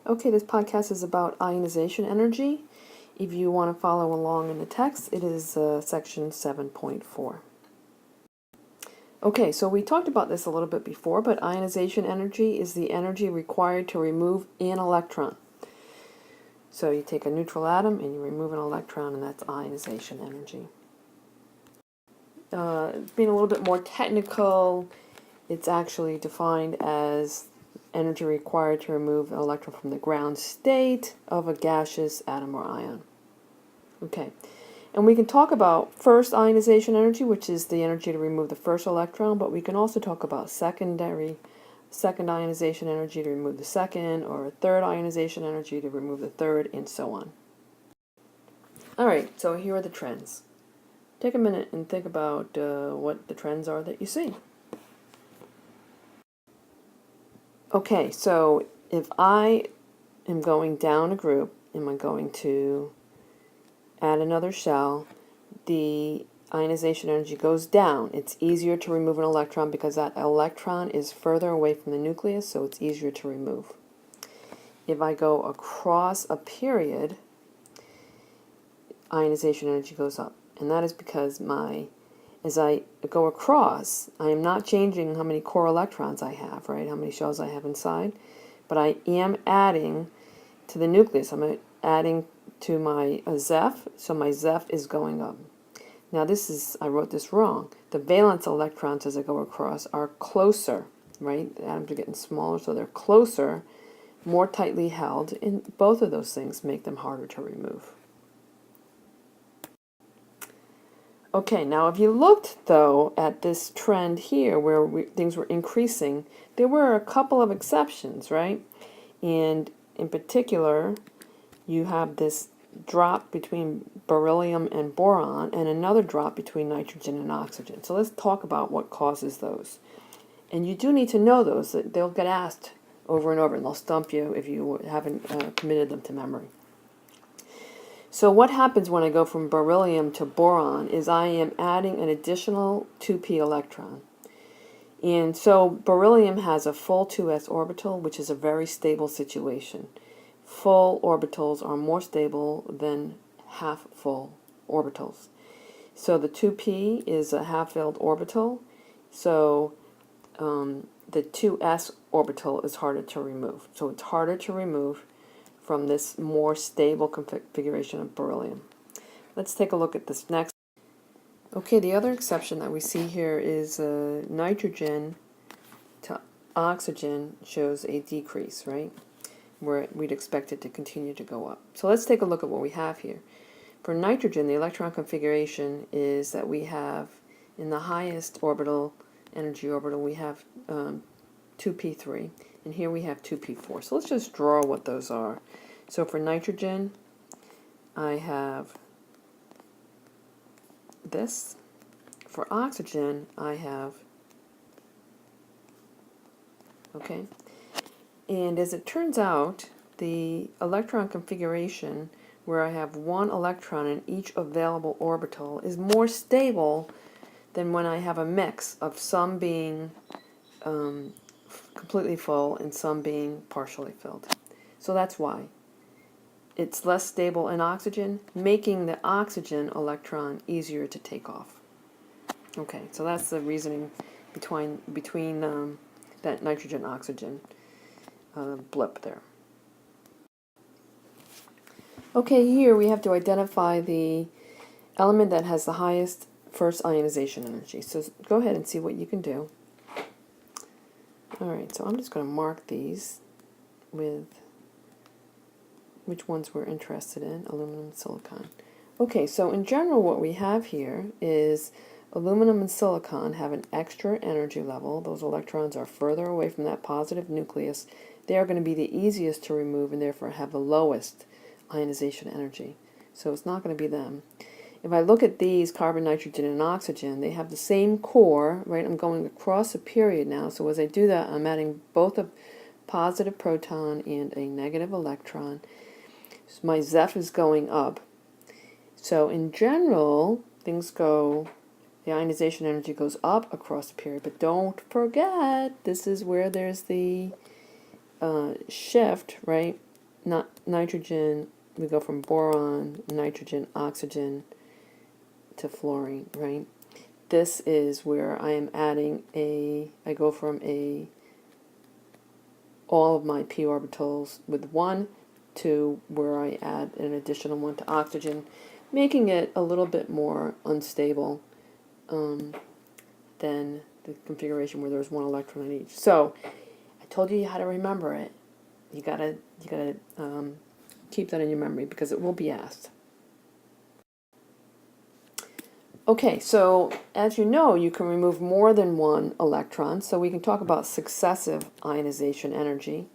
Okay, this podcast is about ionization energy. If you want to follow along in the text, it is section 7.4. Okay, so we talked about this a little bit before, but ionization energy is the energy required to remove an electron. So you take a neutral atom and you remove an electron, and that's ionization energy. Being a little bit more technical, it's actually defined as energy required to remove an electron from the ground state of a gaseous atom or ion. Okay, and we can talk about first ionization energy, which is the energy to remove the first electron, but we can also talk about second ionization energy to remove the second, or third ionization energy to remove the third, and so on. Alright, so here are the trends. Take a minute and think about what the trends are that you see. Okay, so if I am going down a group, am I going to add another shell? The ionization energy goes down. It's easier to remove an electron because that electron is further away from the nucleus, so it's easier to remove. If I go across a period, ionization energy goes up. And that is because as I go across, I am not changing how many core electrons I have, right? How many shells I have inside. But I am adding to the nucleus. I'm adding to my Zeph, so my Zeph is going up. Now I wrote this wrong. The valence electrons as I go across are closer, right? The atoms are getting smaller, so they're closer, more tightly held, and both of those things make them harder to remove. Okay, now if you looked, though, at this trend here where things were increasing, there were a couple of exceptions, right? And in particular, you have this drop between beryllium and boron and another drop between nitrogen and oxygen. So let's talk about what causes those. And you do need to know those. They'll get asked over and over, and they'll stump you if you haven't committed them to memory. So what happens when I go from beryllium to boron is I am adding an additional 2p electron. And so beryllium has a full 2s orbital, which is a very stable situation. Full orbitals are more stable than half-full orbitals. So the 2p is a half-filled orbital, so the 2s orbital is harder to remove. So it's harder to remove from this more stable configuration of beryllium. Let's take a look at this next. Okay, the other exception that we see here is nitrogen to oxygen shows a decrease, right? Where we'd expect it to continue to go up. So let's take a look at what we have here. For nitrogen, the electron configuration is that we have, in the highest energy orbital, we have 2p3, and here we have 2p4. So let's just draw what those are. So for nitrogen, I have this. For oxygen, I have, okay. And as it turns out, the electron configuration where I have one electron in each available orbital is more stable than when I have a mix of some being completely full and some being partially filled. So that's why. It's less stable in oxygen, making the oxygen electron easier to take off. Okay, so that's the reasoning between that nitrogen-oxygen blip there. Okay, here we have to identify the element that has the highest first ionization energy. So go ahead and see what you can do. Alright, so I'm just going to mark these with which ones we're interested in, aluminum and silicon. Okay, so in general what we have here is aluminum and silicon have an extra energy level. Those electrons are further away from that positive nucleus. They are going to be the easiest to remove and therefore have the lowest ionization energy. So it's not going to be them. If I look at these, carbon, nitrogen, and oxygen, they have the same core, right? I'm going across a period now, so as I do that, I'm adding both a positive proton and a negative electron. So my Zeph is going up. So in general, the ionization energy goes up across the period, but don't forget, this is where there's the shift, right? not nitrogen, we go from boron, nitrogen, oxygen to fluorine, right? This is where I am adding I go from all of my p orbitals with 1 to where I add an additional 1 to oxygen, making it a little bit more unstable than the configuration where there's 1 electron in each. So I told you how to remember it. You gotta keep that in your memory because it will be asked. Okay, so as you know, you can remove more than 1 electron, so we can talk about successive ionization energy.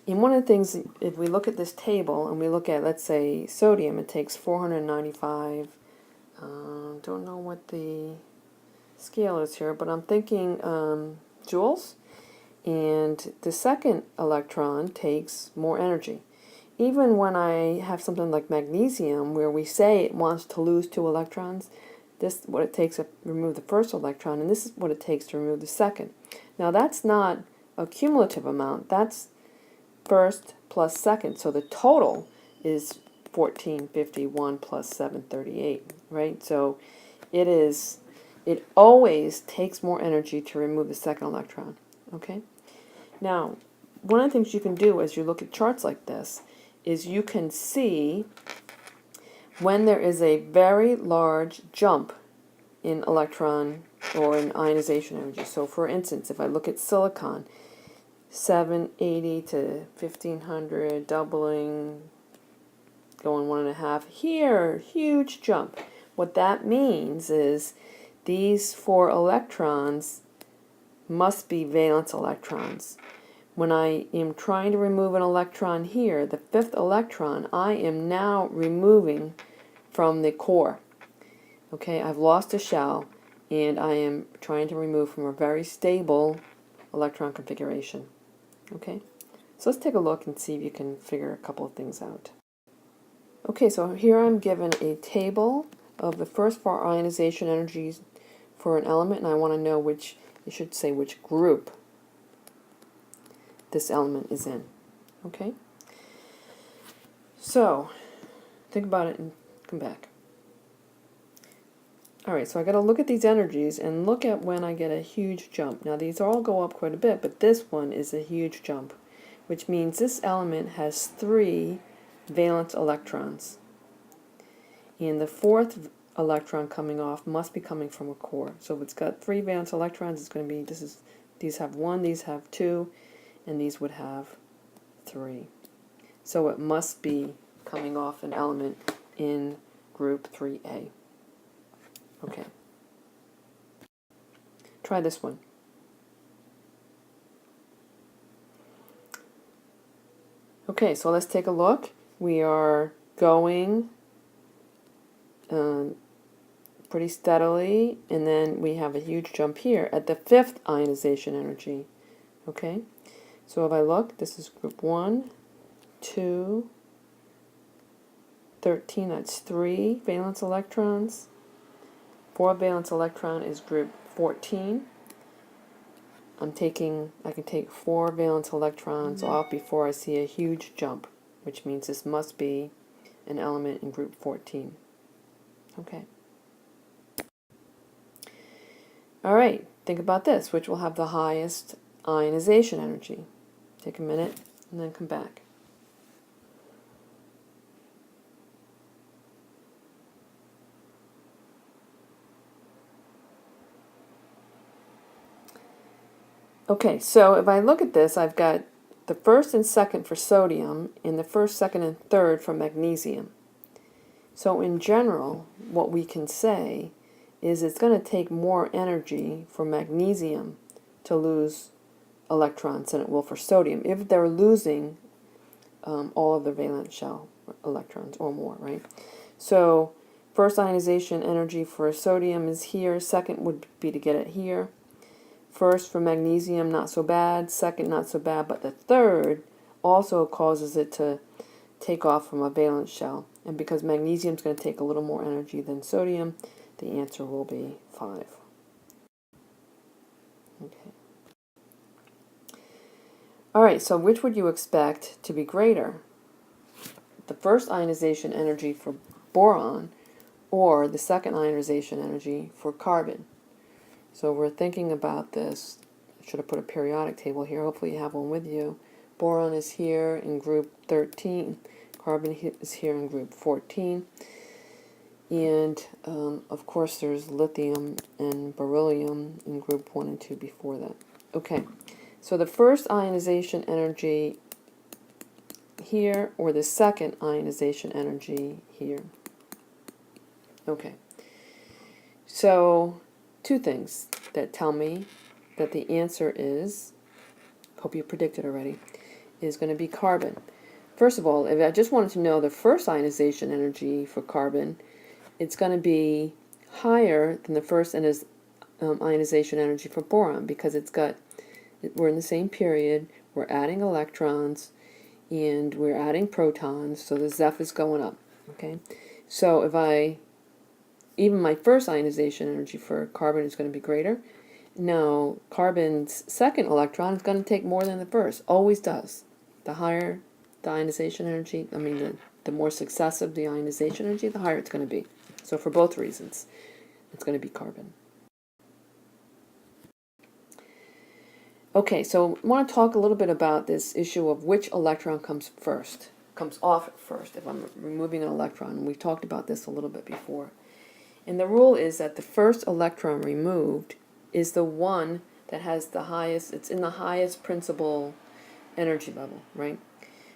And one of the things, if we look at this table and we look at, let's say, sodium, it takes 495, don't know what the scale is here, but I'm thinking joules, and the second electron takes more energy. Even when I have something like magnesium, where we say it wants to lose 2 electrons, this is what it takes to remove the first electron, and this is what it takes to remove the second. Now that's not a cumulative amount, that's first plus second, so the total is 1451 plus 738, right? So it always takes more energy to remove the second electron, okay? Now, one of the things you can do as you look at charts like this is you can see when there is a very large jump in electron or in ionization energy. So for instance, if I look at silicon, 780 to 1500, doubling, going 1.5. Here, huge jump. What that means is these 4 electrons must be valence electrons. When I am trying to remove an electron here, the 5th electron, I am now removing from the core. Okay, I've lost a shell, and I am trying to remove from a very stable electron configuration. Okay, so let's take a look and see if you can figure a couple of things out. Okay, so here I'm given a table of the first 4 ionization energies for an element, and I want to know which, it should say which group this element is in. Okay, so think about it and come back. Alright, so I got to look at these energies and look at when I get a huge jump. Now these all go up quite a bit, but this one is a huge jump, which means this element has 3 valence electrons. And the 4th electron coming off must be coming from a core. So if it's got 3 valence electrons, it's going to be, these have 1, these have 2, and these would have 3. So it must be coming off an element in group 3A. Okay. Try this one. Okay, so let's take a look. We are going pretty steadily, and then we have a huge jump here at the 5th ionization energy. Okay, so if I look, this is group 1, 2, 13, that's 3 valence electrons. 4 valence electron is group 14. I can take 4 valence electrons off before I see a huge jump, which means this must be an element in group 14. Okay. Alright, think about this. Which will have the highest ionization energy? Take a minute and then come back. Okay, so if I look at this, I've got the first and second for sodium and the first, second, and third for magnesium. So in general, what we can say is it's going to take more energy for magnesium to lose electrons than it will for sodium if they're losing all of their valence shell electrons or more, right? So first ionization energy for sodium is here, second would be to get it here. First for magnesium, not so bad, second not so bad, but the third also causes it to take off from a valence shell. And because magnesium is going to take a little more energy than sodium, the answer will be 5. Okay. Alright, so which would you expect to be greater? the first ionization energy for boron or the second ionization energy for carbon. So we're thinking about this. I should have put a periodic table here. Hopefully you have one with you. Boron is here in group 13. Carbon is here in group 14. And, of course, there's lithium and beryllium in group 1 and 2 before that. Okay, so the first ionization energy here or the second ionization energy here. Okay, so two things that tell me that the answer is, hope you predicted already, is going to be carbon. First of all, if I just wanted to know the first ionization energy for carbon, it's going to be higher than the first ionization energy for boron because we're in the same period, we're adding electrons, and we're adding protons, so the Zeph is going up. Okay, so even my first ionization energy for carbon is going to be greater. Now, carbon's second electron is going to take more than the first, always does. The higher the ionization energy, the more successive the ionization energy, the higher it's going to be. So for both reasons, it's going to be carbon. Okay, so I want to talk a little bit about this issue of which electron comes off first, if I'm removing an electron. We've talked about this a little bit before. And the rule is that the first electron removed is the one that has the highest, it's in the highest principal energy level, right?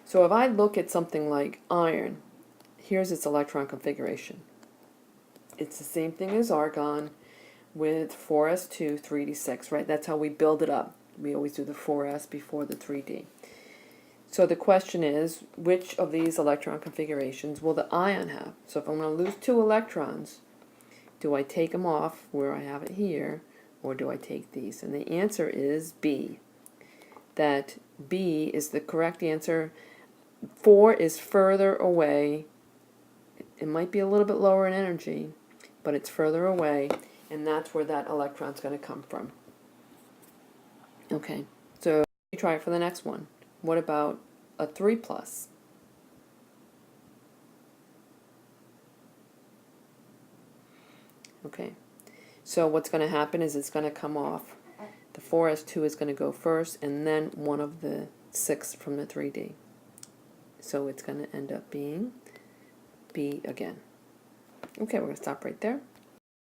So if I look at something like iron, here's its electron configuration. It's the same thing as argon with 4s2, 3d6, right? That's how we build it up. We always do the 4s before the 3d. So the question is, which of these electron configurations will the ion have? So if I'm going to lose 2 electrons, do I take them off where I have it here, or do I take these? And the answer is B. That B is the correct answer. 4 is further away. It might be a little bit lower in energy, but it's further away, and that's where that electron's going to come from. Okay, so you try it for the next one. What about a 3 plus? Okay, so what's going to happen is it's going to come off. The 4s2 is going to go first, and then one of the 6 from the 3d. So it's going to end up being B again. Okay, we're going to stop right there.